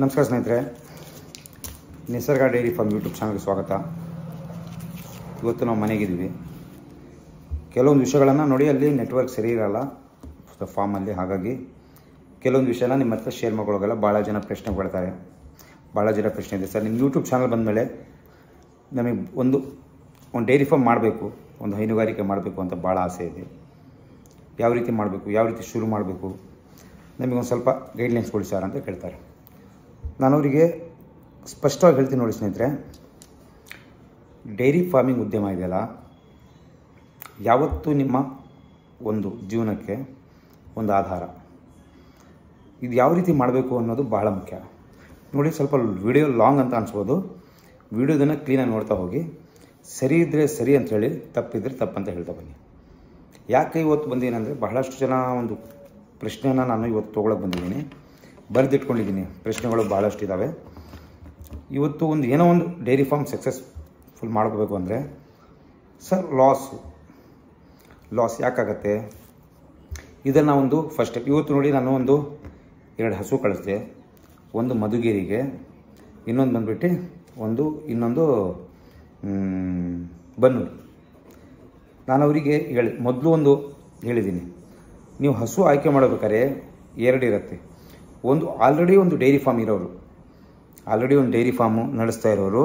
ನಮಸ್ಕಾರ ಸ್ನೇಹಿತರೆ, ನಿಸರ್ಗ ಡೈರಿ ಫಾರ್ಮ್ ಯೂಟ್ಯೂಬ್ ಚಾನಲ್ಗೆ ಸ್ವಾಗತ. ಇವತ್ತು ನಾವು ಮನೆಗಿದ್ದೀವಿ. ಕೆಲವೊಂದು ವಿಷಯಗಳನ್ನು ನೋಡಿ, ಅಲ್ಲಿ ನೆಟ್ವರ್ಕ್ ಸರಿ ಇರಲ್ಲ ಫಾರ್ಮಲ್ಲಿ. ಹಾಗಾಗಿ ಕೆಲವೊಂದು ವಿಷಯನ ನಿಮ್ಮ ಹತ್ರ ಶೇರ್ ಮಾಡ್ಕೊಳ್ಳೋಲ್ಲ. ಭಾಳ ಜನ ಪ್ರಶ್ನೆ ಕೊಡ್ತಾರೆ. ಭಾಳ ಜನ ಪ್ರಶ್ನೆ ಇದೆ, ಸರ್ ನಿಮ್ಮ ಯೂಟ್ಯೂಬ್ ಚಾನಲ್ ಬಂದಮೇಲೆ ನಮಗೆ ಒಂದು ಡೈರಿ ಫಾರ್ಮ್ ಮಾಡಬೇಕು, ಒಂದು ಹೈನುಗಾರಿಕೆ ಮಾಡಬೇಕು ಅಂತ ಭಾಳ ಆಸೆ ಇದೆ. ಯಾವ ರೀತಿ ಮಾಡಬೇಕು, ಯಾವ ರೀತಿ ಶುರು ಮಾಡಬೇಕು, ನಮಗೊಂದು ಸ್ವಲ್ಪ ಗೈಡ್ಲೈನ್ಸ್ ಕೊಡಿ ಸರ್ ಅಂತ ಕೇಳ್ತಾರೆ. ನಾನು ಅವರಿಗೆ ಸ್ಪಷ್ಟವಾಗಿ ಹೇಳ್ತೀನಿ, ನೋಡಿ ಸ್ನೇಹಿತರೆ, ಡೈರಿ ಫಾರ್ಮಿಂಗ್ ಉದ್ಯಮ ಇದೆಯಲ್ಲ, ಯಾವತ್ತೂ ನಿಮ್ಮ ಒಂದು ಜೀವನಕ್ಕೆ ಒಂದು ಆಧಾರ. ಇದು ಯಾವ ರೀತಿ ಮಾಡಬೇಕು ಅನ್ನೋದು ಭಾಳ ಮುಖ್ಯ. ನೋಡಿ, ಸ್ವಲ್ಪ ವಿಡಿಯೋ ಲಾಂಗ್ ಅಂತ ಅನಿಸ್ಬೋದು. ವಿಡಿಯೋದನ್ನು ಕ್ಲೀನಾಗಿ ನೋಡ್ತಾ ಹೋಗಿ. ಸರಿ ಇದ್ದರೆ ಸರಿ ಅಂಥೇಳಿ, ತಪ್ಪಿದ್ರೆ ತಪ್ಪಂತ ಹೇಳ್ತಾ ಬನ್ನಿ. ಯಾಕೆ ಇವತ್ತು ಬಂದೇನೆಂದರೆ, ಬಹಳಷ್ಟು ಜನ ಒಂದು ಪ್ರಶ್ನೆಯನ್ನು ನಾನು ಇವತ್ತು ತೊಗೊಳಕ್ಕೆ ಬಂದಿದ್ದೀನಿ. ಬರೆದಿಟ್ಕೊಂಡಿದ್ದೀನಿ. ಪ್ರಶ್ನೆಗಳು ಭಾಳಷ್ಟು ಇದ್ದಾವೆ. ಇವತ್ತು ಏನೋ ಒಂದು ಡೈರಿ ಫಾರ್ಮ್ ಸಕ್ಸಸ್ಫುಲ್ ಮಾಡ್ಕೋಬೇಕು ಅಂದರೆ, ಸರ್ ಲಾಸ್ ಯಾಕಾಗತ್ತೆ, ಇದನ್ನು ಒಂದು ಫಸ್ಟ್ ಸ್ಟೆಪ್. ಇವತ್ತು ನೋಡಿ, ನಾನು 2 ಹಸು ಕಳಿಸಿದೆ. ಒಂದು ಮಧುಗಿರಿಗೆ, ಇನ್ನೊಂದು ಬಂದುಬಿಟ್ಟು ಇನ್ನೊಂದು ಬನ್ನೂರು. ನಾನು ಅವರಿಗೆ ಮೊದಲು ಹೇಳಿದ್ದೀನಿ, ನೀವು ಹಸು ಆಯ್ಕೆ ಮಾಡಬೇಕಾದ್ರೆ 2 ಇರುತ್ತೆ. ಆಲ್ರೆಡಿ ಒಂದು ಡೈರಿ ಫಾರ್ಮ್ ಇರೋರು, ಆಲ್ರೆಡಿ ಒಂದು ಡೈರಿ ಫಾರ್ಮು ನಡೆಸ್ತಾ ಇರೋರು,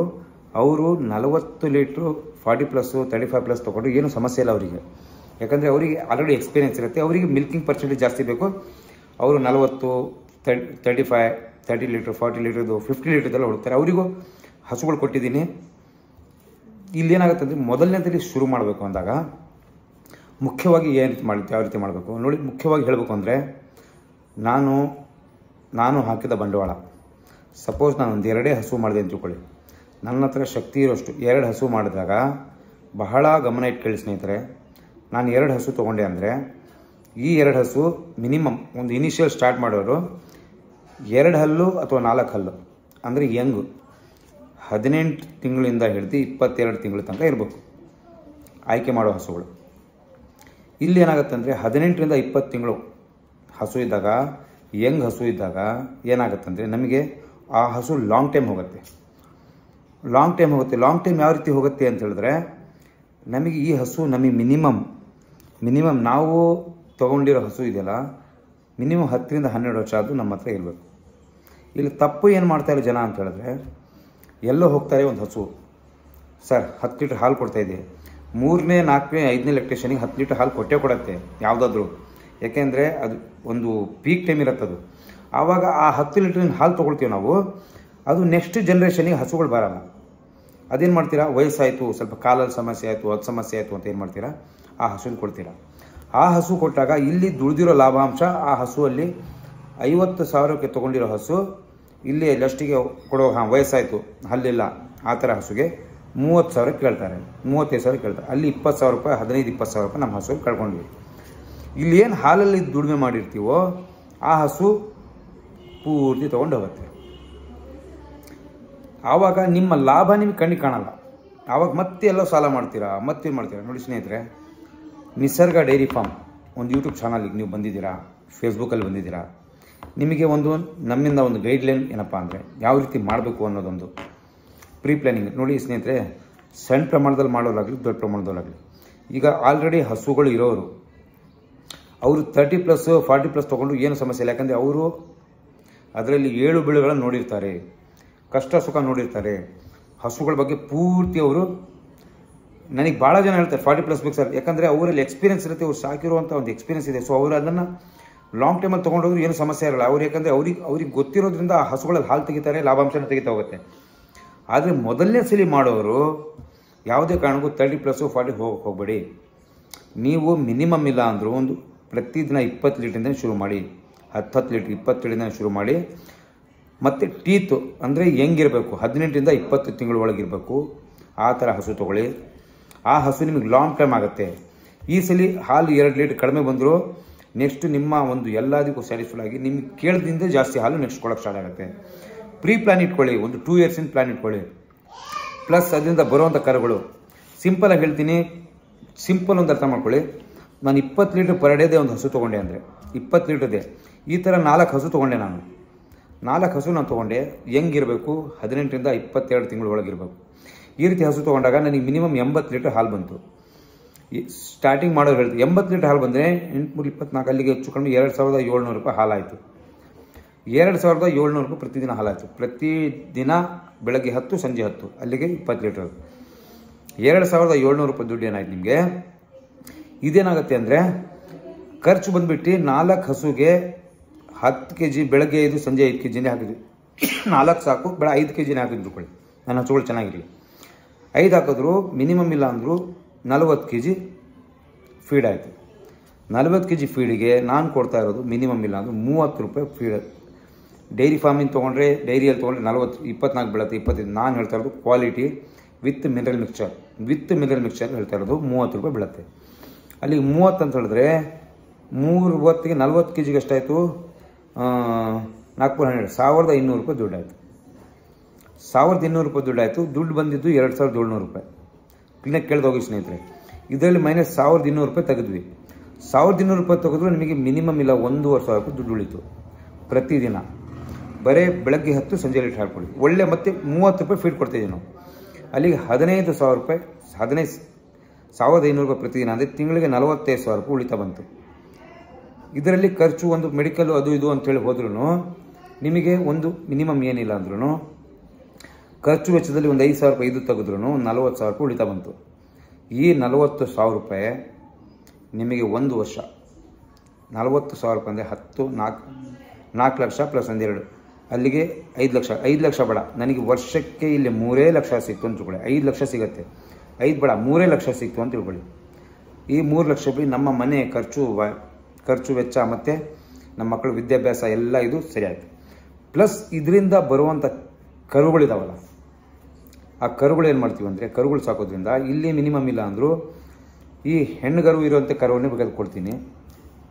ಅವರು 40 ಲೀಟ್ರು 40+, 35+ ತೊಗೊಂಡು ಏನೂ ಸಮಸ್ಯೆ ಇಲ್ಲ ಅವರಿಗೆ. ಯಾಕಂದರೆ ಅವರಿಗೆ ಆಲ್ರೆಡಿ ಎಕ್ಸ್ಪೀರಿಯೆನ್ಸ್ ಇರುತ್ತೆ. ಅವರಿಗೆ ಮಿಲ್ಕಿಂಗ್ ಪರ್ಸೆಂಟೇಜ್ ಜಾಸ್ತಿ ಬೇಕು. ಅವರು 40, 35, 30 ಲೀಟ್ರ್, 40 ಲೀಟ್ರದ್ದು, 50 ಲೀಟ್ರದೆಲ್ಲ ಹುಡುಕ್ತಾರೆ. ಅವರಿಗೂ ಹಸುಗಳು ಕೊಟ್ಟಿದ್ದೀನಿ. ಇಲ್ಲೇನಾಗುತ್ತೆ ಅಂದರೆ, ಮೊದಲನೇದಲ್ಲಿ ಶುರು ಮಾಡಬೇಕು ಅಂದಾಗ ಮುಖ್ಯವಾಗಿ ಯಾವ ರೀತಿ ಮಾಡಬೇಕು ನೋಡಿ. ಮುಖ್ಯವಾಗಿ ಹೇಳಬೇಕು ಅಂದರೆ, ನಾನು ಹಾಕಿದ ಬಂಡವಾಳ, ಸಪೋಸ್ ನಾನು 2 ಹಸು ಮಾಡಿದೆ ಅಂತ ತಿಳ್ಕೊಳ್ಳಿ. ನನ್ನ ಹತ್ರ ಶಕ್ತಿ ಇರೋಷ್ಟು 2 ಹಸು ಮಾಡಿದಾಗ ಬಹಳ ಗಮನ ಇಟ್ಟು ಕೇಳಿ ಸ್ನೇಹಿತರೆ. ನಾನು 2 ಹಸು ತೊಗೊಂಡೆ ಅಂದರೆ, ಈ 2 ಹಸು ಮಿನಿಮಮ್ ಒಂದು ಇನಿಷಿಯಲ್ ಸ್ಟಾರ್ಟ್ ಮಾಡೋರು 2 ಹಲ್ಲು ಅಥವಾ 4 ಹಲ್ಲು ಅಂದರೆ ಯಂಗು 18 ತಿಂಗಳಿಂದ ಹಿಡಿದು 22 ತಿಂಗಳ ತನಕ ಇರಬೇಕು ಆಯ್ಕೆ ಮಾಡೋ ಹಸುಗಳು. ಇಲ್ಲಿ ಏನಾಗುತ್ತೆ ಅಂದರೆ, 18ರಿಂದ 20 ತಿಂಗಳು ಹಸು ಇದ್ದಾಗ, ಯಂಗ್ ಹಸು ಇದ್ದಾಗ ಏನಾಗುತ್ತೆ ಅಂದರೆ, ನಮಗೆ ಆ ಹಸು ಲಾಂಗ್ ಟೈಮ್ ಹೋಗುತ್ತೆ. ಲಾಂಗ್ ಟೈಮ್ ಯಾವ ರೀತಿ ಹೋಗುತ್ತೆ ಅಂತ ಹೇಳಿದ್ರೆ, ನಮಗೆ ಈ ಹಸು ನಮಗೆ ಮಿನಿಮಮ್ ನಾವು ತೊಗೊಂಡಿರೋ ಹಸು ಇದೆಯಲ್ಲ, ಮಿನಿಮಮ್ 10ರಿಂದ 12 ವರ್ಷ ಆದರೂ ನಮ್ಮ ಹತ್ರ ಇರಬೇಕು. ಇಲ್ಲಿ ತಪ್ಪು ಏನು ಮಾಡ್ತಾರೆ ಜನ ಅಂತ ಹೇಳಿದ್ರೆ, ಎಲ್ಲೋ ಹೋಗ್ತಾರೆ. ಒಂದು ಹಸು ಸರ್ 10 ಲೀಟ್ರ್ ಹಾಲು ಕೊಡ್ತಾಯಿದೆ, 3ನೇ 4ನೇ 5ನೇ ಲೆಕ್ಟೇಷನಿಗೆ 10 ಲೀಟ್ರ್ ಹಾಲು ಕೊಡುತ್ತೆ ಯಾವುದಾದ್ರೂ. ಯಾಕೆಂದರೆ ಅದು ಒಂದು ಪೀಕ್ ಟೈಮ್ ಇರುತ್ತದು. ಆವಾಗ ಆ 10 ಲೀಟ್ರಿನ ಹಾಲು ತೊಗೊಳ್ತೀವಿ ನಾವು, ಅದು ನೆಕ್ಸ್ಟ್ ಜನ್ರೇಷನಿಗೆ ಹಸುಗಳು ಬರಲ್ಲ. ಅದೇನು ಮಾಡ್ತೀರಾ, ವಯಸ್ಸಾಯಿತು, ಸ್ವಲ್ಪ ಕಾಲಲ್ಲಿ ಸಮಸ್ಯೆ ಆಯಿತು, ಅದು ಸಮಸ್ಯೆ ಆಯಿತು ಅಂತ ಏನು ಮಾಡ್ತೀರಾ, ಆ ಹಸುನ ಕೊಡ್ತೀರಾ. ಆ ಹಸು ಕೊಟ್ಟಾಗ ಇಲ್ಲಿ ದುಡಿದಿರೋ ಲಾಭಾಂಶ, ಆ ಹಸುವಲ್ಲಿ 50,000ಕ್ಕೆ ತೊಗೊಂಡಿರೋ ಹಸು ಇಲ್ಲಿ ಲಸ್ಟಿಗೆ ಕೊಡೋ ವಯಸ್ಸಾಯಿತು, ಹಲ್ಲಿಲ್ಲ, ಆ ಥರ ಹಸುಗೆ 30,000 ಕೇಳ್ತಾರೆ, 35,000 ಕೇಳ್ತಾರೆ. ಅಲ್ಲಿ 20,000 ರೂಪಾಯಿ, 15-20,000 ರೂಪಾಯಿ ನಮ್ಮ ಹಸು ಕಳ್ಕೊಂಡ್ವಿ. ಇಲ್ಲಿ ಏನು ಹಾಲಲ್ಲಿ ದುಡಿಮೆ ಮಾಡಿರ್ತೀವೋ ಆ ಹಸು ಪೂರ್ತಿ ತೊಗೊಂಡು ಹೋಗುತ್ತೆ. ಆವಾಗ ನಿಮ್ಮ ಲಾಭ ನಿಮಗೆ ಕಣ್ಣಿಗೆ ಕಾಣಲ್ಲ. ಆವಾಗ ಮತ್ತೆ ಎಲ್ಲೋ ಸಾಲ ಮಾಡ್ತೀರಾ, ಮತ್ತೇನು ಮಾಡ್ತೀರಾ. ನೋಡಿ ಸ್ನೇಹಿತರೆ, ನಿಸರ್ಗ ಡೈರಿ ಫಾರ್ಮ್ ಒಂದು ಯೂಟ್ಯೂಬ್ ಚಾನಲ್ಗೆ ನೀವು ಬಂದಿದ್ದೀರಾ, ಫೇಸ್ಬುಕ್ಕಲ್ಲಿ ಬಂದಿದ್ದೀರಾ. ನಿಮಗೆ ನಮ್ಮಿಂದ ಒಂದು ಗೈಡ್ಲೈನ್ ಏನಪ್ಪ ಅಂದರೆ, ಯಾವ ರೀತಿ ಮಾಡಬೇಕು ಅನ್ನೋದೊಂದು ಪ್ರೀ ಪ್ಲ್ಯಾನಿಂಗ್. ನೋಡಿ ಸ್ನೇಹಿತರೆ, ಸಣ್ಣ ಪ್ರಮಾಣದಲ್ಲಿ ಮಾಡೋರಾಗಲಿ, ದೊಡ್ಡ ಪ್ರಮಾಣದಲ್ಲಾಗಲಿ, ಈಗ ಆಲ್ರೆಡಿ ಹಸುಗಳು ಇರೋರು, ಅವರು 30+, 40+ ತೊಗೊಂಡು ಏನು ಸಮಸ್ಯೆ ಇಲ್ಲ. ಯಾಕಂದರೆ ಅವರು ಅದರಲ್ಲಿ 7 ಬೀಳುಗಳನ್ನು ನೋಡಿರ್ತಾರೆ, ಕಷ್ಟ ಸುಖ ನೋಡಿರ್ತಾರೆ. ಹಸುಗಳ ಬಗ್ಗೆ ಪೂರ್ತಿ ಅವರು ನನಗೆ ಭಾಳ ಜನ ಹೇಳ್ತಾರೆ 40+ ಬೇಕು ಸರ್. ಯಾಕಂದರೆ ಅವರಲ್ಲಿ ಎಕ್ಸ್ಪೀರಿಯನ್ಸ್ ಇರುತ್ತೆ, ಅವ್ರು ಸಾಕಿರುವಂಥ ಒಂದು ಎಕ್ಸ್ಪೀರಿಯನ್ಸ್ ಇದೆ. ಸೊ ಅವರು ಅದನ್ನು ಲಾಂಗ್ ಟೈಮಲ್ಲಿ ತೊಗೊಂಡೋದ್ರು ಏನು ಸಮಸ್ಯೆ ಇರಲ್ಲ. ಯಾಕಂದರೆ ಅವ್ರಿಗೆ ಗೊತ್ತಿರೋದ್ರಿಂದ ಆ ಹಸುಗಳಲ್ಲಿ ಹಾಲು ತೆಗಿತಾರೆ, ಲಾಭಾಂಶನ ತೆಗಿತಾ ಹೋಗುತ್ತೆ. ಆದರೆ ಮೊದಲನೇ ಸಲ ಮಾಡೋರು ಯಾವುದೇ ಕಾರಣಕ್ಕೂ 30+, 40 ಹೋಗಬೇಡಿ. ನೀವು ಮಿನಿಮಮ್ ಇಲ್ಲ ಅಂದರೂ ಪ್ರತಿದಿನ 20 ಲೀಟ್ರಿಂದ ಶುರು ಮಾಡಿ, 10 ಲೀಟ್ರ್ 20 ಲೀಟ್ರಿಂದ ಶುರು ಮಾಡಿ. ಮತ್ತು ಟೀತು ಅಂದರೆ ಹೆಂಗಿರಬೇಕು, 18ರಿಂದ 20 ತಿಂಗಳ ಒಳಗಿರಬೇಕು, ಆ ಥರ ಹಸು ತೊಗೊಳ್ಳಿ. ಆ ಹಸು ನಿಮಗೆ ಲಾಂಗ್ ಟೈಮ್ ಆಗುತ್ತೆ. ಈ ಸಲ ಹಾಲು 2 ಲೀಟ್ರ್ ಕಡಿಮೆ ಬಂದರೂ ನೆಕ್ಸ್ಟ್ ನಿಮ್ಮ ಎಲ್ಲದಕ್ಕೂ ಸ್ಯಾಟಿಸ್ಫೈ ಆಗಿ ನಿಮ್ಗೆ ಕೇಳ್ದಿಂದ ಜಾಸ್ತಿ ಹಾಲು ನೆಕ್ಸ್ಟ್ ಕೊಡೋಕ್ಕೆ ಸ್ಟಾರ್ಟ್ ಆಗುತ್ತೆ. ಪ್ರೀ ಪ್ಲ್ಯಾನ್ ಇಟ್ಕೊಳ್ಳಿ, 2 ಇಯರ್ಸಿನ ಪ್ಲ್ಯಾನ್ ಇಟ್ಕೊಳ್ಳಿ. ಪ್ಲಸ್ ಅದರಿಂದ ಬರುವಂಥ ಕರುಗಳು ಸಿಂಪಲಾಗಿ ಹೇಳ್ತೀನಿ, ಸಿಂಪಲ್ ಒಂದು ಅರ್ಥ ಮಾಡ್ಕೊಳ್ಳಿ. ನಾನು 20 ಲೀಟ್ರ್ ಪರ್ ಡೇದೇ ಒಂದು ಹಸು ತೊಗೊಂಡೆ ಅಂದರೆ 20 ಲೀಟ್ರದೇ ಈ ಥರ 4 ಹಸು ತೊಗೊಂಡೆ ನಾನು. 4 ಹಸು ನಾನು ತೊಗೊಂಡೆ. ಹೆಂಗಿರಬೇಕು, 18ರಿಂದ 22 ತಿಂಗಳ ಒಳಗಿರಬೇಕು. ಈ ರೀತಿ ಹಸು ತೊಗೊಂಡಾಗ ನನಗೆ ಮಿನಿಮಮ್ 80 ಲೀಟರ್ ಹಾಲು ಬಂತು. ಸ್ಟಾರ್ಟಿಂಗ್ ಮಾಡೋರು ಹೇಳ್ತೀವಿ 80 ಲೀಟರ್ ಹಾಲು ಬಂದರೆ 824 ಅಲ್ಲಿಗೆ ಹೆಚ್ಚು ಕಡಿಮೆ 2700 ರೂಪಾಯಿ ಹಾಲಾಯಿತು. 2700 ರೂಪಾಯಿ ಪ್ರತಿದಿನ ಹಾಲಾಯಿತು. ಪ್ರತಿದಿನ ಬೆಳಗ್ಗೆ 10 ಸಂಜೆ 10 ಅಲ್ಲಿಗೆ 20 ಲೀಟರ್. 2700 ರೂಪಾಯಿ ದುಡ್ಡು ಏನಾಯ್ತು ನಿಮಗೆ. ಇದೇನಾಗುತ್ತೆ ಅಂದರೆ ಖರ್ಚು ಬಂದುಬಿಟ್ಟು 4 ಹಸುಗೆ 10 kg ಬೆಳಗ್ಗೆ 5 ಸಂಜೆ 5 kgನೇ ಹಾಕಿದ್ವಿ. 4 ಸಾಕು, ಬೇಡ 5 kgನೇ ಹಾಕಿದ್ರು ಕೊಳ್ಳಿ, ನನ್ನ ಹಸುಗಳು ಚೆನ್ನಾಗಿರಲಿ. 5 ಹಾಕಿದ್ರು ಮಿನಿಮಮ್ ಇಲ್ಲ ಅಂದರೂ 40 kg ಫೀಡ್ ಆಯಿತು. 40 kg ಫೀಡಿಗೆ ನಾನು ಕೊಡ್ತಾ ಇರೋದು ಮಿನಿಮಮ್ ಇಲ್ಲ ಅಂದರೂ 30 ರೂಪಾಯಿ ಫೀಡ್. ಡೈರಿ ಫಾರ್ಮಿಂಗ್ ತೊಗೊಂಡ್ರೆ, ಡೈರಿಯಲ್ಲಿ ತೊಗೊಂಡ್ರೆ 24 ಬೀಳುತ್ತೆ, 25. ನಾನು ಹೇಳ್ತಾ ಇರೋದು ಕ್ವಾಲಿಟಿ ವಿತ್ ಮಿನರಲ್ ಮಿಕ್ಸ್ಚರ್ ಹೇಳ್ತಾ ಇರೋದು 30 ರೂಪಾಯಿ ಬೀಳುತ್ತೆ. ಅಲ್ಲಿಗೆ 30 ಅಂತ ಹೇಳಿದ್ರೆ 3 ಹೊತ್ತಿಗೆ 40 kgಗೆ ಎಷ್ಟಾಯಿತು, 412 1200 ರೂಪಾಯಿ ದುಡ್ಡಾಯಿತು. 1200 ರೂಪಾಯಿ ದುಡ್ಡಾಯಿತು. ದುಡ್ಡು ಬಂದಿದ್ದು 2700 ರೂಪಾಯಿ. ಕ್ಲೀನಾಗಿ ಕೇಳ್ದೋಗಿ ಸ್ನೇಹಿತರೆ, ಇದರಲ್ಲಿ ಮೈನಸ್ 1200 ರೂಪಾಯಿ ತೆಗೆದ್ವಿ. 1200 ರೂಪಾಯಿ ತೆಗೆದ್ರು ನಿಮಗೆ ಮಿನಿಮಮ್ ಇಲ್ಲ 1500 ರೂಪಾಯಿ ದುಡ್ಡು ಉಳಿತು ಪ್ರತಿದಿನ. ಬರೀ ಬೆಳಗ್ಗೆ 10 ಸಂಜೆ ಲೀಟರ್ ಹಾಕ್ಕೊಳ್ಳಿ. ಒಳ್ಳೆ ಮತ್ತೆ 30 ರೂಪಾಯಿ ಫೀಡ್ ಕೊಡ್ತಾಯಿದ್ದೀವಿ ನಾವು. ಅಲ್ಲಿಗೆ 15,000 ರೂಪಾಯಿ, 15,500 ರೂಪಾಯಿ ಪ್ರತಿದಿನ, ಅಂದರೆ ತಿಂಗಳಿಗೆ 45,000 ರೂಪಾಯಿ ಉಳಿತಾ ಬಂತು. ಇದರಲ್ಲಿ ಖರ್ಚು ಒಂದು ಮೆಡಿಕಲ್ ಅದು ಇದು ಅಂತೇಳಿ ಹೋದ್ರೂ ನಿಮಗೆ ಒಂದು ಮಿನಿಮಮ್ ಏನಿಲ್ಲ ಅಂದ್ರೂ ಖರ್ಚು ವೆಚ್ಚದಲ್ಲಿ ಒಂದು 5,000 ರೂಪಾಯಿ ಇದು ತೆಗೆದ್ರೂ 40,000 ರೂಪಾಯಿ ಉಳಿತಾ ಬಂತು. ಈ 40,000 ರೂಪಾಯಿ ನಿಮಗೆ ಒಂದು ವರ್ಷ 40,000 ರೂಪಾಯಿ ಅಂದರೆ 4 ಲಕ್ಷ ಪ್ಲಸ್ 12 ಅಲ್ಲಿಗೆ 5 ಲಕ್ಷ. 5 ಲಕ್ಷ ಬೇಡ, ನನಗೆ ವರ್ಷಕ್ಕೆ ಇಲ್ಲಿ 3 ಲಕ್ಷ ಸಿಕ್ತು ಅಂತ ತಿಳ್ಕೊಳ್ಳಿ. 5 ಲಕ್ಷ ಸಿಗುತ್ತೆ, 5 ಬೇಡ 3 ಲಕ್ಷ ಸಿಕ್ತು ಅಂತ ತಿಳ್ಕೊಳ್ಳಿ. ಈ 3 ಲಕ್ಷ ಬಿ ನಮ್ಮ ಮನೆ ಖರ್ಚು ವೆಚ್ಚ ಮತ್ತು ನಮ್ಮ ಮಕ್ಕಳ ವಿದ್ಯಾಭ್ಯಾಸ ಎಲ್ಲ ಇದು ಸರಿಯಾಯಿತು. ಪ್ಲಸ್ ಇದರಿಂದ ಬರುವಂಥ ಕರುಗಳಿದಾವಲ್ಲ, ಆ ಕರುಗಳು ಏನು ಮಾಡ್ತೀವಿ ಅಂದರೆ, ಕರುಗಳು ಸಾಕೋದ್ರಿಂದ ಇಲ್ಲಿ ಮಿನಿಮಮ್ ಇಲ್ಲ ಅಂದರೂ ಈ ಹೆಣ್ಣುಗರು ಇರುವಂಥ ಕರುವನ್ನೇ ಬೇಕಾದ್ರೆ ಕೊಡ್ತೀನಿ,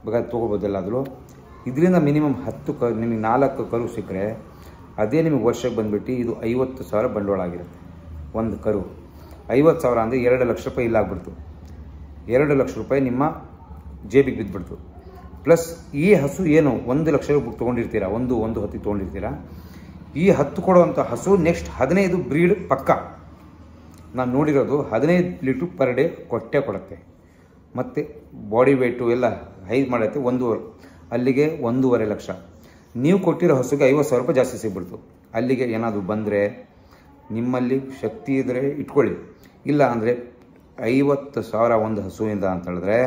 ಬೇಕಾದ್ರೆ ತೊಗೋಬೋದೆಲ್ಲಾದರೂ. ಇದರಿಂದ ಮಿನಿಮಮ್ 10 ನಿಮಗೆ 4 ಕರು ಸಿಕ್ಕರೆ ಅದೇ ನಿಮಗೆ ವರ್ಷಕ್ಕೆ ಬಂದುಬಿಟ್ಟು ಇದು 50,000 ಬಂಡವಾಳ ಆಗಿರುತ್ತೆ. ಒಂದು ಕರು 50,000 ಅಂದರೆ 2 ಲಕ್ಷ ರೂಪಾಯಿ ಇಲ್ಲಾಗ್ಬಿಡ್ತು. 2 ಲಕ್ಷ ರೂಪಾಯಿ ನಿಮ್ಮ ಜೇಬಿಗೆ ಬಿದ್ದುಬಿಡ್ತು. ಪ್ಲಸ್ ಈ ಹಸು ಏನು 1 ಲಕ್ಷ ರೂಪಾಯಿ ತೊಗೊಂಡಿರ್ತೀರಾ, ಒಂದು ಹೊತ್ತಿಗೆ ತೊಗೊಂಡಿರ್ತೀರಾ, ಈ 10 ಕೊಡುವಂಥ ಹಸು ನೆಕ್ಸ್ಟ್ 15 ಬ್ರೀಡ್ ಪಕ್ಕ. ನಾನು ನೋಡಿರೋದು 15 ಲೀಟ್ರ್ ಪರ್ ಡೇ ಕೊಡುತ್ತೆ. ಮತ್ತು ಬಾಡಿ ವೆಯ್ಟು ಎಲ್ಲ ಹೈಟ್ ಮಾಡುತ್ತೆ. ಅಲ್ಲಿಗೆ 1.5 ಲಕ್ಷ. ನೀವು ಕೊಟ್ಟಿರೋ ಹಸುಗೆ 50,000 ರೂಪಾಯಿ ಜಾಸ್ತಿ ಸಿಗ್ಬಿಡ್ತು. ಅಲ್ಲಿಗೆ ಏನಾದರೂ ಬಂದರೆ ನಿಮ್ಮಲ್ಲಿ ಶಕ್ತಿ ಇದ್ದರೆ ಇಟ್ಕೊಳ್ಳಿ, ಇಲ್ಲ ಅಂದರೆ 50,000 ಒಂದು ಹಸುವಿಂದ ಅಂತ ಹೇಳಿದ್ರೆ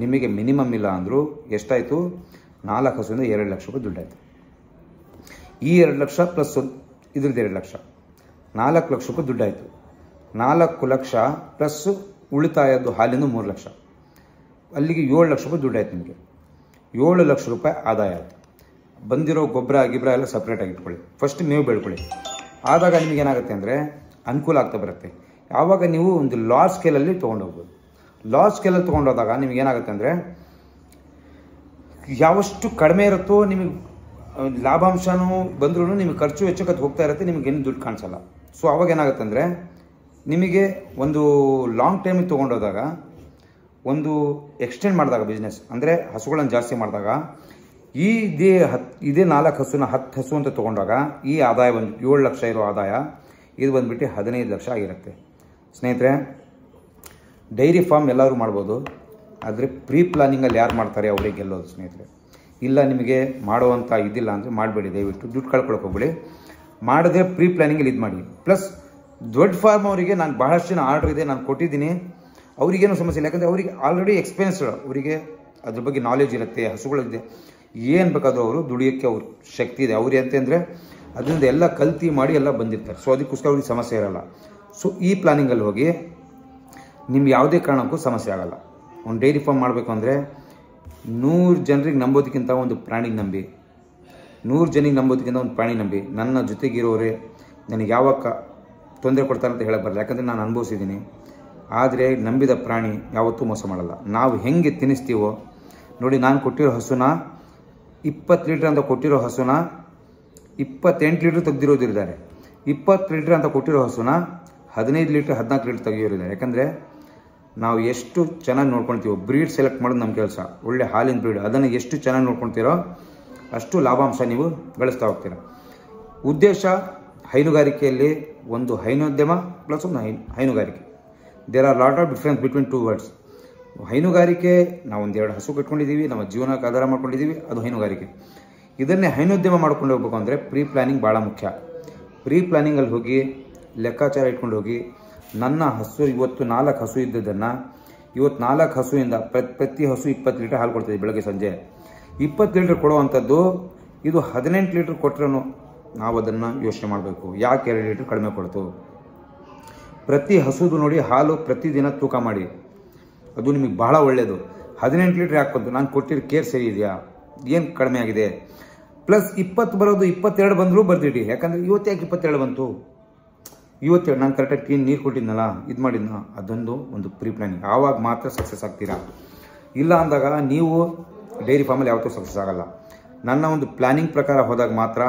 ನಿಮಗೆ ಮಿನಿಮಮ್ ಇಲ್ಲ ಅಂದರೂ ಎಷ್ಟಾಯಿತು, 4 ಹಸುವಿಂದ 2 ಲಕ್ಷ ರೂಪಾಯಿ ದುಡ್ಡಾಯಿತು. ಈ 2 ಲಕ್ಷ ಪ್ಲಸ್ ಇದ್ರದ್ದು 2 ಲಕ್ಷ, 4 ಲಕ್ಷ ರೂಪಾಯಿ ದುಡ್ಡಾಯಿತು. 4 ಲಕ್ಷ ಪ್ಲಸ್ ಉಳಿತಾಯದ್ದು ಹಾಲಿಂದ 3 ಲಕ್ಷ, ಅಲ್ಲಿಗೆ 7 ಲಕ್ಷ ರೂಪಾಯಿ ದುಡ್ಡಾಯ್ತು. ನಿಮಗೆ 7 ಲಕ್ಷ ರೂಪಾಯಿ ಆದಾಯ ಆಯಿತು. ಬಂದಿರೋ ಗೊಬ್ಬರ ಎಲ್ಲ ಸಪ್ರೇಟಾಗಿ ಇಟ್ಕೊಳ್ಳಿ. ಫಸ್ಟ್ ನೀವು ಬೆಳ್ಕೊಳ್ಳಿ. ಆದಾಗ ನಿಮಗೇನಾಗುತ್ತೆ ಅಂದರೆ ಅನುಕೂಲ ಆಗ್ತಾ ಬರುತ್ತೆ. ಯಾವಾಗ ನೀವು ಒಂದು ಲಾರ್ಜ್ ಸ್ಕೇಲಲ್ಲಿ ತೊಗೊಂಡೋಗ್ಬೋದು. ಲಾರ್ಜ್ ಸ್ಕೇಲಲ್ಲಿ ತೊಗೊಂಡೋದಾಗ ನಿಮಗೇನಾಗುತ್ತೆ ಅಂದರೆ ಯಾವಷ್ಟು ಕಡಿಮೆ ಇರುತ್ತೋ ನಿಮಗೆ ಲಾಭಾಂಶನೂ ಬಂದ್ರೂ ನಿಮಗೆ ಖರ್ಚು ವೆಚ್ಚಕ್ಕೆ ಹೋಗ್ತಾ ಇರುತ್ತೆ, ನಿಮಗೇನು ದುಡ್ಡು ಕಾಣಿಸಲ್ಲ. ಸೊ ಅವಾಗ ಏನಾಗುತ್ತೆ ಅಂದರೆ ನಿಮಗೆ ಒಂದು ಲಾಂಗ್ ಟೈಮಿಗೆ ತೊಗೊಂಡೋದಾಗ, ಒಂದು ಎಕ್ಸ್ಟೆಂಡ್ ಮಾಡಿದಾಗ ಬಿಸ್ನೆಸ್ ಅಂದರೆ ಹಸುಗಳನ್ನು ಜಾಸ್ತಿ ಮಾಡಿದಾಗ ಇದೇ 4 ಹಸುನ 10 ಹಸು ಅಂತ ತೊಗೊಂಡಾಗ ಈ ಆದಾಯ ಬಂದು 7 ಲಕ್ಷ ಇರೋ ಆದಾಯ ಇದು ಬಂದುಬಿಟ್ಟು 15 ಲಕ್ಷ ಆಗಿರುತ್ತೆ. ಸ್ನೇಹಿತರೆ, ಡೈರಿ ಫಾರ್ಮ್ ಎಲ್ಲರೂ ಮಾಡ್ಬೋದು, ಆದರೆ ಪ್ರೀ ಪ್ಲಾನಿಂಗಲ್ಲಿ ಯಾರು ಮಾಡ್ತಾರೆ ಅವರಿಗೆ ಗೆಲ್ಲೋದು ಸ್ನೇಹಿತರೆ. ಇಲ್ಲ ನಿಮಗೆ ಮಾಡುವಂಥ ಇದಿಲ್ಲ ಅಂದರೆ ಮಾಡಬೇಡಿ, ದಯವಿಟ್ಟು ದುಡ್ಡು ಕಳ್ಕೊಳಕ್ಕೆ ಹೋಗ್ಬೇಡಿ. ಮಾಡದೆ ಪ್ರೀ ಪ್ಲಾನಿಂಗಲ್ಲಿ ಇದು ಮಾಡಿ. ಪ್ಲಸ್ ದೊಡ್ಡ ಫಾರ್ಮ್ ಅವರಿಗೆ ನಾನು ಬಹಳಷ್ಟು ಜನ ಆರ್ಡ್ರ್ ಇದೆ, ನಾನು ಕೊಟ್ಟಿದ್ದೀನಿ, ಅವರಿಗೇನು ಸಮಸ್ಯೆ ಇಲ್ಲ. ಯಾಕಂದರೆ ಅವರಿಗೆ ಆಲ್ರೆಡಿ ಎಕ್ಸ್ಪೀರಿಯನ್ಸ್ಡ್, ಅವರಿಗೆ ಅದ್ರ ಬಗ್ಗೆ ನಾಲೆಜ್ ಇರುತ್ತೆ, ಹಸುಗಳಿದೆ, ಏನು ಬೇಕಾದರೂ ಅವರು ದುಡಿಯೋಕ್ಕೆ ಅವ್ರ ಶಕ್ತಿ ಇದೆ. ಅವ್ರು ಅಂತಂದರೆ ಅದರಿಂದ ಎಲ್ಲ ಕಲ್ತಿ ಮಾಡಿ ಎಲ್ಲ ಬಂದಿರ್ತಾರೆ. ಸೊ ಅದಕ್ಕೋಸ್ಕರ ಅವ್ರಿಗೆ ಸಮಸ್ಯೆ ಇರೋಲ್ಲ. ಸೊ ಈ ಪ್ಲಾನಿಂಗಲ್ಲಿ ಹೋಗಿ ನಿಮ್ಗೆ ಯಾವುದೇ ಕಾರಣಕ್ಕೂ ಸಮಸ್ಯೆ ಆಗೋಲ್ಲ. ಒಂದು ಡೈರಿ ಫಾರ್ಮ್ ಮಾಡಬೇಕು ಅಂದರೆ 100 ಜನರಿಗೆ ನಂಬೋದಕ್ಕಿಂತ ಒಂದು ಪ್ರಾಣಿಗೆ ನಂಬಿ, 100 ಜನರಿಗೆ ನಂಬೋದಕ್ಕಿಂತ ಒಂದು ಪ್ರಾಣಿ ನಂಬಿ. ನನ್ನ ಜೊತೆಗಿರೋರೇ ನನಗೆ ಯಾವಾಗ ತೊಂದರೆ ಕೊಡ್ತಾರೆ ಅಂತ ಹೇಳಕ್ಕೆ ಬರಲ್ಲ, ಯಾಕಂದರೆ ನಾನು ಅನುಭವಿಸಿದ್ದೀನಿ. ಆದರೆ ನಂಬಿದ ಪ್ರಾಣಿ ಯಾವತ್ತೂ ಮೋಸ ಮಾಡಲ್ಲ. ನಾವು ಹೆಂಗೆ ತಿನ್ನಿಸ್ತೀವೋ ನೋಡಿ, ನಾನು ಕೊಟ್ಟಿರೋ ಹಸುನ 20 ಲೀಟ್ರ್ ಅಂತ ಕೊಟ್ಟಿರೋ ಹಸುನ 28 ಲೀಟ್ರ್ ತೆಗೆದಿರೋದಿದ್ದಾರೆ. 20 ಲೀಟ್ರ್ ಅಂತ ಕೊಟ್ಟಿರೋ ಹಸುನ 15 ಲೀಟ್ರ್ 14 ಲೀಟ್ರ್ ತೆಗೆಯೋರಿದ್ದಾರೆ. ಯಾಕಂದರೆ ನಾವು ಎಷ್ಟು ಚೆನ್ನಾಗಿ ನೋಡ್ಕೊಳ್ತೀವೋ, ಬ್ರೀಡ್ ಸೆಲೆಕ್ಟ್ ಮಾಡೋದು ನಮ್ಮ ಕೆಲಸ. ಒಳ್ಳೆ ಹಾಲಿನ ಬ್ರೀಡ್, ಅದನ್ನು ಎಷ್ಟು ಚೆನ್ನಾಗಿ ನೋಡ್ಕೊಳ್ತೀರೋ ಅಷ್ಟು ಲಾಭಾಂಶ ನೀವು ಗಳಿಸ್ತಾ ಹೋಗ್ತೀರ. ಉದ್ದೇಶ ಹೈನುಗಾರಿಕೆಯಲ್ಲಿ ಒಂದು ಹೈನೋದ್ಯಮ ಪ್ಲಸ್ ಒಂದು ಹೈನುಗಾರಿಕೆ. There are lot of difference between two words. ಹೈನುಗಾರಿಕೆ ನಾವು ಒಂದೆರಡು ಹಸು ಕಟ್ಕೊಂಡಿದ್ದೀವಿ, ನಮ್ಮ ಜೀವನಕ್ಕೆ ಆಧಾರ ಮಾಡ್ಕೊಂಡಿದ್ದೀವಿ, ಅದು ಹೈನುಗಾರಿಕೆ. ಇದನ್ನೇ ಹೈನೋದ್ಯಮ ಮಾಡ್ಕೊಂಡು ಹೋಗ್ಬೇಕು ಅಂದರೆ ಪ್ರೀ ಪ್ಲ್ಯಾನಿಂಗ್ ಭಾಳ ಮುಖ್ಯ. ಪ್ರೀ ಪ್ಲ್ಯಾನಿಂಗಲ್ಲಿ ಹೋಗಿ ಲೆಕ್ಕಾಚಾರ ಇಟ್ಕೊಂಡು ಹೋಗಿ, ನನ್ನ ಹಸು ಇವತ್ತು 4 ಹಸು ಇದ್ದದನ್ನು ಇವತ್ತು 4 ಹಸುವಿಂದ ಪ್ರತಿ ಹಸು 20 ಲೀಟರ್ ಹಾಲು ಕೊಡ್ತಿದ್ದೆ ಬೆಳಗ್ಗೆ ಸಂಜೆ. 20 ಲೀಟರ್ ಕೊಡುವಂಥದ್ದು ಇದು 18 ಲೀಟರ್ ಕೊಟ್ಟರೂ ನಾವು ಅದನ್ನು ಯೋಚನೆ ಮಾಡಬೇಕು. ಯಾಕೆ 2 ಲೀಟರ್ ಕಡಿಮೆ ಕೊಡ್ತು? ಪ್ರತಿ ಹಸುದು ನೋಡಿ ಹಾಲು ಪ್ರತಿದಿನ ತೂಕ ಮಾಡಿ, ಅದು ನಿಮಗೆ ಬಹಳ ಒಳ್ಳೆಯದು. 18 ಲೀಟರ್ ಯಾಕೆ ಬಂತು? ನಾನು ಕೊಟ್ಟಿರೋ ಕೇರ್ ಸರಿ ಇದೆಯಾ? ಏನು ಕಡಿಮೆ ಆಗಿದೆ? ಪ್ಲಸ್ 20 ಬರೋದು 22 ಬಂದರೂ ಬರ್ದಿಡಿ. ಯಾಕಂದರೆ ಇವತ್ತು ಯಾಕೆ 22 ಬಂತು? ಇವತ್ತು ನಾನು ಕರೆಕ್ಟಾಗಿ ನೀರು ಕೊಟ್ಟಿದ್ನಲ್ಲ, ಇದು ಮಾಡಿದ್ನ, ಅದೊಂದು ಒಂದು ಪ್ರೀ ಪ್ಲ್ಯಾನಿಂಗ್. ಆವಾಗ ಮಾತ್ರ ಸಕ್ಸಸ್ ಆಗ್ತೀರಾ. ಇಲ್ಲ ಅಂದಾಗ ನೀವು ಡೈರಿ ಫಾರ್ಮಲ್ಲಿ ಯಾವತ್ತೂ ಸಕ್ಸಸ್ ಆಗಲ್ಲ. ನನ್ನ ಒಂದು ಪ್ಲ್ಯಾನಿಂಗ್ ಪ್ರಕಾರ ಹೋದಾಗ ಮಾತ್ರ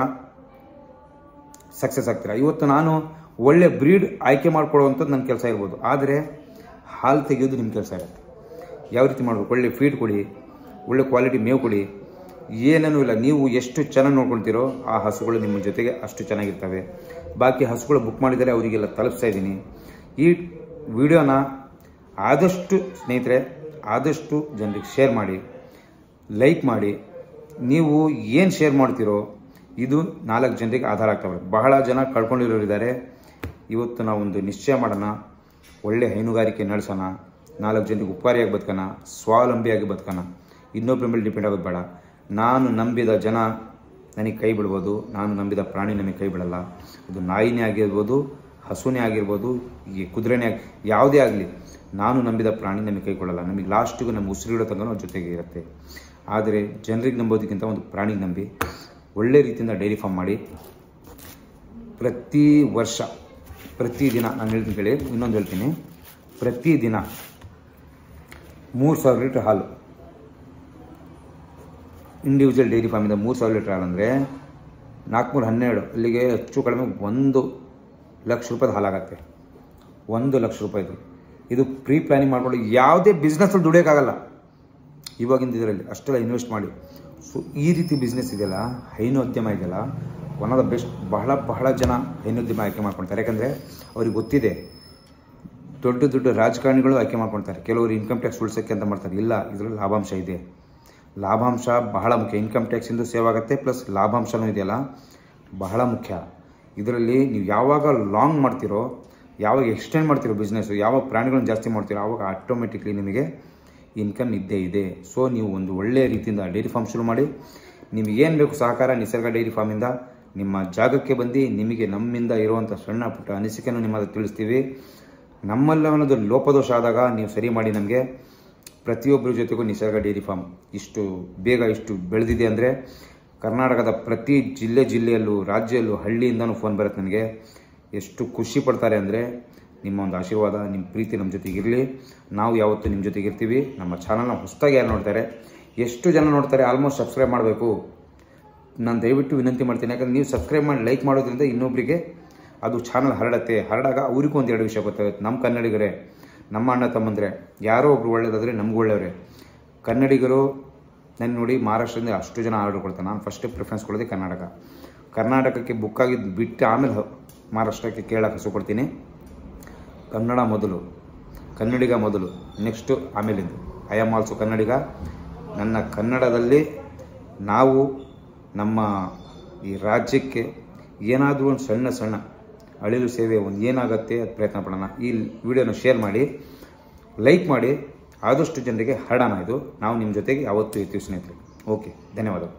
ಸಕ್ಸಸ್ ಆಗ್ತೀರಾ. ಇವತ್ತು ನಾನು ಒಳ್ಳೆ ಬ್ರೀಡ್ ಆಯ್ಕೆ ಮಾಡ್ಕೊಳ್ಳುವಂಥದ್ದು ನನ್ನ ಕೆಲಸ ಇರ್ಬೋದು, ಆದರೆ ಹಾಲು ತೆಗೆಯೋದು ನಿಮ್ಮ ಕೆಲಸ ಇರುತ್ತೆ. ಯಾವ ರೀತಿ ಮಾಡಬೇಕು? ಒಳ್ಳೆ ಫೀಡ್ ಕೊಡಿ, ಒಳ್ಳೆ ಕ್ವಾಲಿಟಿ ಮೇವು ಕೊಡಿ, ಏನೇನೂ ಇಲ್ಲ. ನೀವು ಎಷ್ಟು ಚೆನ್ನಾಗಿ ನೋಡ್ಕೊಳ್ತೀರೋ ಆ ಹಸುಗಳು ನಿಮ್ಮ ಜೊತೆಗೆ ಅಷ್ಟು ಚೆನ್ನಾಗಿರ್ತವೆ. ಬಾಕಿ ಹಸುಗಳು ಬುಕ್ ಮಾಡಿದರೆ ಅವರಿಗೆಲ್ಲ ತಲುಪಿಸ್ತಾ ಇದ್ದೀನಿ. ಈ ವಿಡಿಯೋನ ಆದಷ್ಟು ಸ್ನೇಹಿತರೆ, ಆದಷ್ಟು ಜನರಿಗೆ ಶೇರ್ ಮಾಡಿ, ಲೈಕ್ ಮಾಡಿ. ನೀವು ಏನು ಶೇರ್ ಮಾಡ್ತೀರೋ ಇದು 4 ಜನರಿಗೆ ಆಧಾರ ಆಗ್ತವೆ. ಬಹಳ ಜನ ಕಳ್ಕೊಂಡಿರೋರಿದ್ದಾರೆ. ಇವತ್ತು ನಾವೊಂದು ನಿಶ್ಚಯ ಮಾಡೋಣ, ಒಳ್ಳೆ ಹೈನುಗಾರಿಕೆ ನಡೆಸೋಣ, 4 ಜನರಿಗೆ ಉಪಕಾರಿಯಾಗಿ ಬದುಕೋಣ, ಸ್ವಾವಲಂಬಿಯಾಗಿ ಬದುಕೋಣ. ಇನ್ನೊಬ್ಬರ ಮೇಲೆ ಡಿಪೆಂಡ್ ಆಗೋದು ಬೇಡ. ನಾನು ನಂಬಿದ ಜನ ನನಗೆ ಕೈ ಬಿಡ್ಬೋದು, ನಾನು ನಂಬಿದ ಪ್ರಾಣಿ ನನಗೆ ಕೈ ಬಿಡಲ್ಲ. ಅದು ನಾಯಿನೇ ಆಗಿರ್ಬೋದು, ಹಸುನೇ ಆಗಿರ್ಬೋದು, ಈ ಕುದುರೆನೇ ಯಾವುದೇ ಆಗಲಿ, ನಾನು ನಂಬಿದ ಪ್ರಾಣಿ ನಮಗೆ ಕೈ ಕೊಡಲ್ಲ. ನಮಗೆ ಲಾಸ್ಟಿಗೂ ನಮ್ಮ ಉಸಿರಿಡೋ ತನಕ ಅವ್ರ ಜೊತೆಗೆ ಇರುತ್ತೆ. ಆದರೆ ಜನರಿಗೆ ನಂಬೋದಕ್ಕಿಂತ ಒಂದು ಪ್ರಾಣಿಗೆ ನಂಬಿ ಒಳ್ಳೆ ರೀತಿಯಿಂದ ಡೈರಿ ಫಾರ್ಮ್ ಮಾಡಿ. ಪ್ರತಿ ವರ್ಷ ಪ್ರತಿದಿನ ನಾನು ಹೇಳ್ತೀನಿ ಕೇಳಿ, ಇನ್ನೊಂದು ಹೇಳ್ತೀನಿ, ಪ್ರತಿದಿನ 3000 ಲೀಟರ್ ಹಾಲು ಇಂಡಿವಿಜುವಲ್ ಡೈರಿ ಫಾರ್ಮಿಂದ 3000 ಲೀಟರ್ ಹಾಲು ಅಂದರೆ 4×12 ಅಲ್ಲಿಗೆ ಹೆಚ್ಚು ಕಡಿಮೆ 1 ಲಕ್ಷ ರೂಪಾಯಿದು ಹಾಲಾಗತ್ತೆ. 1 ಲಕ್ಷ ರೂಪಾಯಿದು. ಇದು ಪ್ರೀ ಪ್ಲ್ಯಾನಿಂಗ್ ಮಾಡಿಕೊಂಡು ಯಾವುದೇ ಬಿಸ್ನೆಸ್ಸಲ್ಲಿ ದುಡಿಯೋಕ್ಕಾಗಲ್ಲ ಇವಾಗಿಂದ. ಇದರಲ್ಲಿ ಅಷ್ಟೆಲ್ಲ ಇನ್ವೆಸ್ಟ್ ಮಾಡಿ. ಸೊ ಈ ರೀತಿ ಬಿಸ್ನೆಸ್ ಇದೆಯಲ್ಲ, ಹೈನೋದ್ಯಮ ಇದೆಯಲ್ಲ, ಒನ್ ಆಫ್ ದ ಬೆಸ್ಟ್. ಬಹಳ ಜನ ಹೈನೋದ್ಯಮ ಆಯ್ಕೆ ಮಾಡ್ಕೊಳ್ತಾರೆ. ಯಾಕಂದರೆ ಅವ್ರಿಗೆ ಗೊತ್ತಿದೆ. ದೊಡ್ಡ ರಾಜಕಾರಣಿಗಳು ಆಯ್ಕೆ ಮಾಡ್ಕೊಳ್ತಾರೆ. ಕೆಲವರು ಇನ್ಕಮ್ ಟ್ಯಾಕ್ಸ್ ಉಳಿಸೋಕ್ಕೆ ಅಂತ ಮಾಡ್ತಾರೆ. ಇಲ್ಲ, ಇದರಲ್ಲಿ ಲಾಭಾಂಶ ಇದೆ. ಲಾಭಾಂಶ ಬಹಳ ಮುಖ್ಯ. ಇನ್ಕಮ್ ಟ್ಯಾಕ್ಸಿಂದು ಸೇವ್ ಆಗುತ್ತೆ, ಪ್ಲಸ್ ಲಾಭಾಂಶನೂ ಇದೆಯಲ್ಲ ಬಹಳ ಮುಖ್ಯ. ಇದರಲ್ಲಿ ನೀವು ಯಾವಾಗ ಲಾಂಗ್ ಮಾಡ್ತೀರೋ, ಯಾವಾಗ ಎಕ್ಸ್ಟೆಂಡ್ ಮಾಡ್ತಿರೋ ಬಿಸ್ನೆಸ್ಸು, ಯಾವಾಗ ಪ್ರಾಣಿಗಳನ್ನು ಜಾಸ್ತಿ ಮಾಡ್ತೀರೋ, ಆವಾಗ ಆಟೋಮೆಟಿಕ್ಲಿ ನಿಮಗೆ ಇನ್ಕಮ್ ಇದ್ದೇ ಇದೆ. ಸೊ ನೀವು ಒಂದು ಒಳ್ಳೆಯ ರೀತಿಯಿಂದ ಡೈರಿ ಫಾರ್ಮ್ ಶುರು ಮಾಡಿ. ನಿಮಗೆ ಏನು ಬೇಕು ಸಹಕಾರ ನಿಸರ್ಗ ಡೈರಿ ಫಾರ್ಮಿಂದ ನಿಮ್ಮ ಜಾಗಕ್ಕೆ ಬಂದು ನಿಮಗೆ ನಮ್ಮಿಂದ ಇರುವಂಥ ಸಣ್ಣ ಪುಟ್ಟ ಅನಿಸಿಕೆಯನ್ನು ನಿಮ್ಮ ತಿಳಿಸ್ತೀವಿ. ನಮ್ಮಲ್ಲವನ್ನದು ಲೋಪದೋಷ ಆದಾಗ ನೀವು ಸರಿ ಮಾಡಿ. ನಮಗೆ ಪ್ರತಿಯೊಬ್ಬರ ಜೊತೆಗೂ ನಿಸರ್ಗ ಡೈರಿ ಫಾರ್ಮ್ ಇಷ್ಟು ಬೇಗ ಇಷ್ಟು ಬೆಳೆದಿದೆ ಅಂದರೆ ಕರ್ನಾಟಕದ ಪ್ರತಿ ಜಿಲ್ಲೆಯಲ್ಲೂ ರಾಜ್ಯಲ್ಲೂ ಹಳ್ಳಿಯಿಂದನೂ ಫೋನ್ ಬರುತ್ತೆ ನನಗೆ. ಎಷ್ಟು ಖುಷಿ ಪಡ್ತಾರೆ ಅಂದರೆ ನಿಮ್ಮ ಒಂದು ಆಶೀರ್ವಾದ, ನಿಮ್ಮ ಪ್ರೀತಿ ನಮ್ಮ ಜೊತೆಗಿರಲಿ. ನಾವು ಯಾವತ್ತೂ ನಿಮ್ಮ ಜೊತೆಗಿರ್ತೀವಿ. ನಮ್ಮ ಚಾನಲ್ನ ಹೊಸದಾಗಿ ಯಾರು ನೋಡ್ತಾರೆ, ಎಷ್ಟು ಜನ ನೋಡ್ತಾರೆ, ಆಲ್ಮೋಸ್ಟ್ ಸಬ್ಸ್ಕ್ರೈಬ್ ಮಾಡಬೇಕು. ನಾನು ದಯವಿಟ್ಟು ವಿನಂತಿ ಮಾಡ್ತೀನಿ. ಯಾಕಂದರೆ ನೀವು ಸಬ್ಸ್ಕ್ರೈಬ್ ಮಾಡಿ ಲೈಕ್ ಮಾಡೋದ್ರಿಂದ ಇನ್ನೊಬ್ಬರಿಗೆ ಅದು ಚಾನಲ್ ಹರಡಾಗ ಅವರಿಗೂ ಒಂದೆರಡು ವಿಷಯ ಗೊತ್ತಾಗುತ್ತೆ. ನಮ್ಮ ಕನ್ನಡಿಗರೇ, ನಮ್ಮ ಅಣ್ಣ ತಮ್ಮಂದರೆ ಯಾರೋ ಒಬ್ರು ಒಳ್ಳೇದಾದರೆ ನಮಗೂ ಒಳ್ಳೆಯವರೇ. ಕನ್ನಡಿಗರು ನನ್ನ ನೋಡಿ ಮಹಾರಾಷ್ಟ್ರದಿಂದ ಅಷ್ಟು ಜನ ಆರ್ಡರ್ ಕೊಡ್ತಾರೆ. ನಾನು ಫಸ್ಟ್ ಪ್ರಿಫರೆನ್ಸ್ ಕೊಡೋದೇ ಕರ್ನಾಟಕಕ್ಕೆ ಬುಕ್ ಆಗಿದ್ದು ಬಿಟ್ಟು ಆಮೇಲೆ ಮಹಾರಾಷ್ಟ್ರಕ್ಕೆ ಕೇಳಕ್ಕೆ ಹಸು ಕೊಡ್ತೀನಿ. ಕನ್ನಡ ಮೊದಲು, ಕನ್ನಡಿಗ ಮೊದಲು, ನೆಕ್ಸ್ಟು ಆಮೇಲಿಂದು. ಐ ಆಮ್ ಆಲ್ಸೋ ಕನ್ನಡಿಗ. ನನ್ನ ಕನ್ನಡದಲ್ಲಿ ನಾವು ನಮ್ಮ ಈ ರಾಜ್ಯಕ್ಕೆ ಏನಾದರೂ ಒಂದು ಸಣ್ಣ ಅಳಿಲು ಸೇವೆ ಒಂದು ಏನಾಗುತ್ತೆ ಅದು ಪ್ರಯತ್ನ ಪಡೋಣ. ಈ ವಿಡಿಯೋನ ಶೇರ್ ಮಾಡಿ, ಲೈಕ್ ಮಾಡಿ, ಆದಷ್ಟು ಜನರಿಗೆ ಹರಡೋಣ. ಇದು ನಾವು ನಿಮ್ಮ ಜೊತೆಗೆ ಯಾವತ್ತೂ ಇರ್ತೀವಿ ಸ್ನೇಹಿತರೆ. ಓಕೆ, ಧನ್ಯವಾದಗಳು.